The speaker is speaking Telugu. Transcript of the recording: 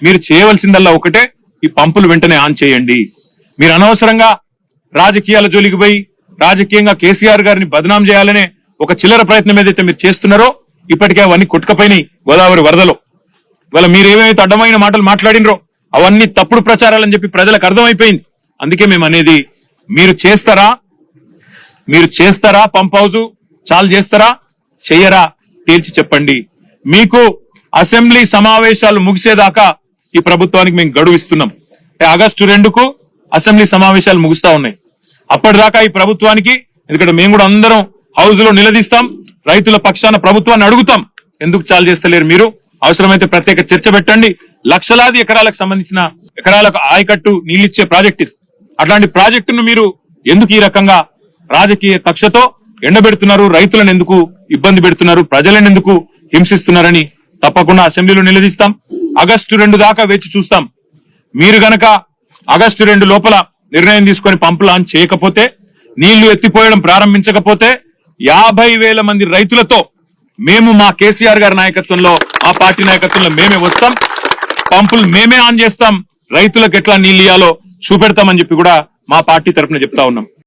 మీరు చేయవలసిందల్లా ఒకటే, ఈ పంపులు వెంటనే ఆన్ చేయండి. మీరు అనవసరంగా రాజకీయాల జోలికి పోయి రాజకీయంగా కేసీఆర్ గారిని బదనాం చేయాలనే ఒక చిల్లర ప్రయత్నం ఏదైతే మీరు చేస్తున్నారో ఇప్పటికే అవన్నీ కొట్టుకపోయినాయి గోదావరి వరదలో. ఇవాళ మీరు ఏమైతే అడ్డమైన మాటలు మాట్లాడినరో అవన్నీ తప్పుడు ప్రచారాలని చెప్పి ప్రజలకు అర్థమైపోయింది. అందుకే మేము అనేది, మీరు చేస్తారా పంప్ హౌస్ చాలు చేస్తారా చెయ్యరా తేల్చి చెప్పండి. మీకు అసెంబ్లీ సమావేశాలు ముగిసేదాకా ఈ ప్రభుత్వానికి మేము గడువు ఇస్తున్నాం. ఆగస్టు 2కు అసెంబ్లీ సమావేశాలు ముగుస్తా ఉన్నాయి. అప్పటిదాకా ఈ ప్రభుత్వానికి, ఎందుకంటే మేము కూడా అందరం హౌస్ లో నిలదీస్తాం, రైతుల పక్షాన ప్రభుత్వాన్ని అడుగుతాం, ఎందుకు చాలు చేస్తలేరు మీరు, అవసరమైతే ప్రత్యేక చర్చ పెట్టండి. లక్షలాది ఎకరాలకు సంబంధించిన ఎకరాలకు ఆయకట్టు నీళ్ళిచ్చే ప్రాజెక్ట్ ఇది. అట్లాంటి ప్రాజెక్టును మీరు ఎందుకు ఈ రకంగా రాజకీయ కక్షతో ఎండబెడుతున్నారు, రైతులను ఎందుకు ఇబ్బంది పెడుతున్నారు, ప్రజలను ఎందుకు హింసిస్తున్నారని తప్పకుండా అసెంబ్లీలో నిలదీస్తాం. ఆగస్టు 2 దాకా వేచి చూస్తాం. మీరు గనక ఆగస్టు 2 లోపల నిర్ణయం తీసుకొని పంపు లాంచ్ చేయకపోతే, నీళ్లు ఎత్తిపోయడం ప్రారంభించకపోతే 50,000 మంది రైతులతో మేము మా కేసీఆర్ గారి నాయకత్వంలో, మా పార్టీ నాయకత్వంలో మేమే వస్తాం, పంపులు మేమే ఆన్ చేస్తాం, రైతులకు ఎట్లా నీళ్ళు ఇయ్యాలో చూపెడతామని చెప్పి కూడా మా పార్టీ తరఫున చెప్తా ఉన్నాం.